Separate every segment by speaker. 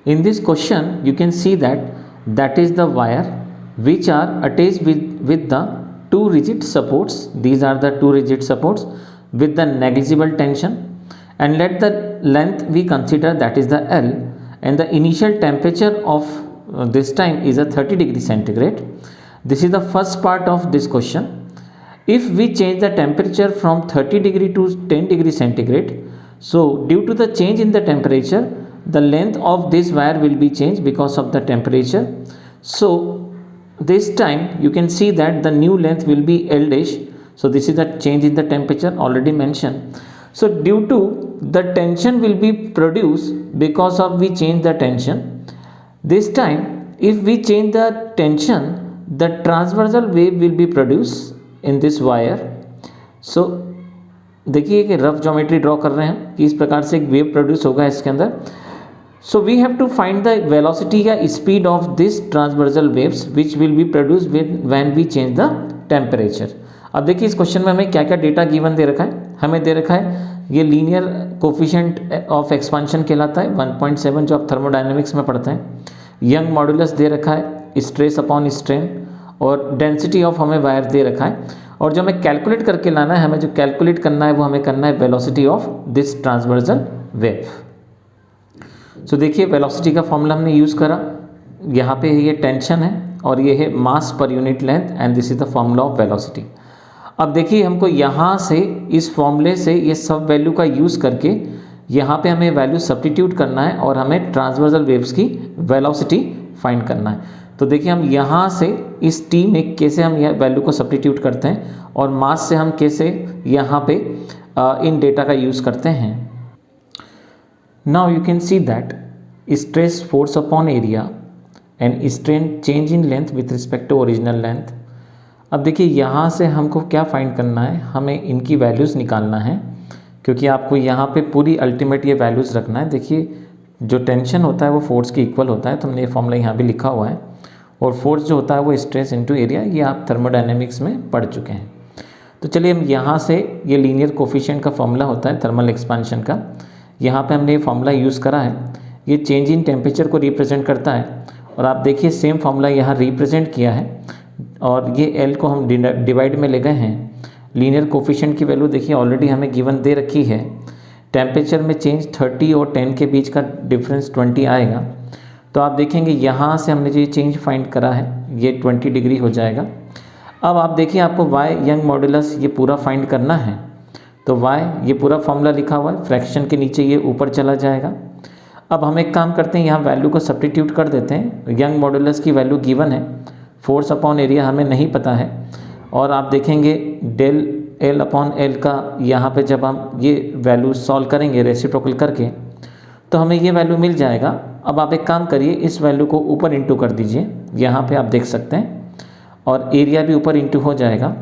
Speaker 1: In this question you can see that is the wire which are attached with the two rigid supports. These are the two rigid supports with the negligible tension, and let the length we consider, that is the L, and the initial temperature of this time is a 30 degree centigrade. This is the first part of this question. If we change the temperature from 30 degree to 10 degree centigrade, so due to the change in the temperature, the length of this wire will be changed because of the temperature. So this time you can see that the new length will be L dash. So this is the change in the temperature already mentioned. So due to the tension will be produced because of we change the tension. This time if we change the tension, the transversal wave will be produced in this wire. So देखिए कि rough geometry draw कर रहे हैं कि इस प्रकार से एक वेव प्रोड्यूस होगा इसके अंदर. So we have to find the velocity या speed of this transversal waves which will be produce when we change the temperature. अब देखिए इस क्वेश्चन में हमें क्या क्या डेटा गिवन दे रखा है. हमें दे रखा है ये लीनियर कोफिशिएंट ऑफ एक्सपांशन कहलाता है 1.7 जो आप थर्मोडायनेमिक्स में पढ़ते हैं. यंग मॉड्यूलस दे रखा है, स्ट्रेस अपॉन स्ट्रेन, और डेंसिटी ऑफ हमें वायर दे रखा है. और जो हमें कैलकुलेट करके लाना है, हमें जो कैलकुलेट करना है वो हमें करना है velocity of this transversal wave. So देखिए वेलोसिटी का फॉर्मूला हमने यूज़ करा. यहाँ पे ये टेंशन है और ये है mass per unit length, and this is the formula of velocity. अब देखिए हमको यहाँ से इस फॉर्मूले से ये सब वैल्यू का यूज़ करके यहाँ पे हमें वैल्यू सब्स्टिट्यूट करना है और हमें ट्रांसवर्सल वेव्स की वेलोसिटी फाइंड करना है. तो देखिए हम यहाँ से इस टी में कैसे हम यह वैल्यू को सब्स्टिट्यूट करते हैं और मास से हम कैसे यहाँ पे इन डेटा का यूज़ करते हैं. Now you can see that stress force upon area and strain change in length with respect to original length. अब देखिए यहाँ से हमको क्या फाइंड करना है, हमें इनकी वैल्यूज़ निकालना है क्योंकि आपको यहाँ पे पूरी अल्टीमेट ये वैल्यूज़ रखना है. देखिए जो टेंशन होता है वो फोर्स के इक्वल होता है, तो हमने ये फॉर्मूला यहाँ भी लिखा हुआ है. और फोर्स जो होता है वो स्ट्रेस इनटू एरिया, ये आप थर्मोडायनेमिक्स में पढ़ चुके हैं. तो चलिए हम यहाँ से ये लीनियर कोफिशिएंट का फॉर्मूला होता है थर्मल एक्सपांशन का, यहाँ पे हमने ये फॉर्मूला यूज़ करा है. ये चेंज इन टेम्परेचर को रिप्रेजेंट करता है और आप देखिए सेम फॉर्मूला यहाँ रिप्रेजेंट किया है और ये एल को हम डिवाइड में ले गए हैं. लीनियर कोफिशिएंट की वैल्यू देखिए ऑलरेडी हमें गिवन दे रखी है. टेम्परेचर में चेंज 30 और 10 के बीच का डिफरेंस 20 आएगा. तो आप देखेंगे यहाँ से हमने जो ये चेंज फाइंड करा है ये 20 डिग्री हो जाएगा. अब आप देखिए आपको वाई यंग मॉडुलस ये पूरा फाइंड करना है. तो वाई ये पूरा फॉर्मूला लिखा हुआ है, फ्रैक्शन के नीचे ये ऊपर चला जाएगा. अब हम एक काम करते हैं, यहाँ वैल्यू को सब्स्टिट्यूट कर देते हैं. यंग मॉडुलस की वैल्यू गिवन है, फोर्स अपॉन एरिया हमें नहीं पता है, और आप देखेंगे डेल एल अपॉन एल का यहाँ पे जब हम ये वैल्यू सॉल्व करेंगे रेसिप्रोकल करके तो हमें ये वैल्यू मिल जाएगा. अब आप एक काम करिए, इस वैल्यू को ऊपर इंटू कर दीजिए, यहाँ पे आप देख सकते हैं, और एरिया भी ऊपर इंटू हो जाएगा.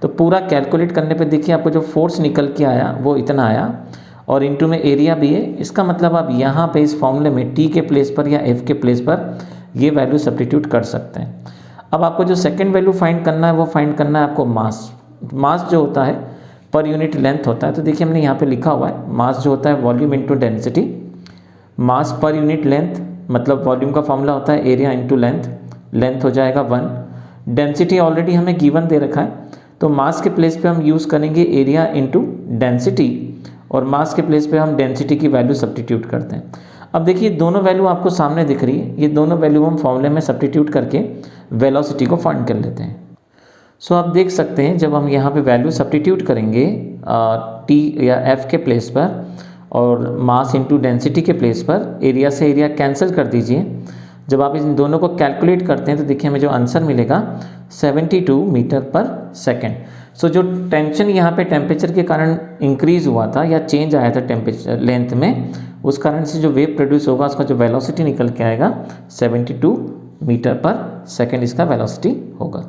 Speaker 1: तो पूरा कैलकुलेट करने पे देखिए आपको जो फोर्स निकल के आया वो इतना आया और इंटू में एरिया भी है. इसका मतलब आप यहाँ पे इस फॉर्मूले में टी के प्लेस पर या एफ के प्लेस पर ये वैल्यू सब्स्टिट्यूट कर सकते हैं. अब आपको जो सेकेंड वैल्यू फाइंड करना है वो फाइंड करना है आपको मास. मास जो होता है पर यूनिट लेंथ होता है. तो देखिए हमने यहाँ पे लिखा हुआ है मास जो होता है volume into density. Mass per unit length मतलब वॉल्यूम का फॉर्मूला होता है एरिया इंटू लेंथ, लेंथ हो जाएगा 1. डेंसिटी ऑलरेडी हमें गिवन दे रखा है, तो मास के प्लेस पे हम यूज़ करेंगे एरिया इंटू डेंसिटी, और मास के प्लेस पे हम डेंसिटी की वैल्यू सब्स्टिट्यूट करते हैं. अब देखिए दोनों वैल्यू आपको सामने दिख रही है, ये दोनों वैल्यू हम फॉर्मूले में सब्स्टिट्यूट करके वेलोसिटी को फाइंड कर लेते हैं. सो आप देख सकते हैं जब हम यहाँ पे वैल्यू सब्स्टिट्यूट करेंगे टी या एफ के प्लेस पर और मास इंटू डेंसिटी के प्लेस पर, एरिया से एरिया कैंसिल कर दीजिए. जब आप इन दोनों को कैलकुलेट करते हैं तो देखिए हमें जो आंसर मिलेगा 72 मीटर पर सेकेंड. सो जो टेंशन यहाँ पे टेम्परेचर के कारण इंक्रीज़ हुआ था या चेंज आया था टेम्परेचर लेंथ में, उस कारण से जो वेव प्रोड्यूस होगा उसका जो वेलोसिटी निकल के आएगा 72 मीटर पर सेकेंड इसका वेलोसिटी होगा.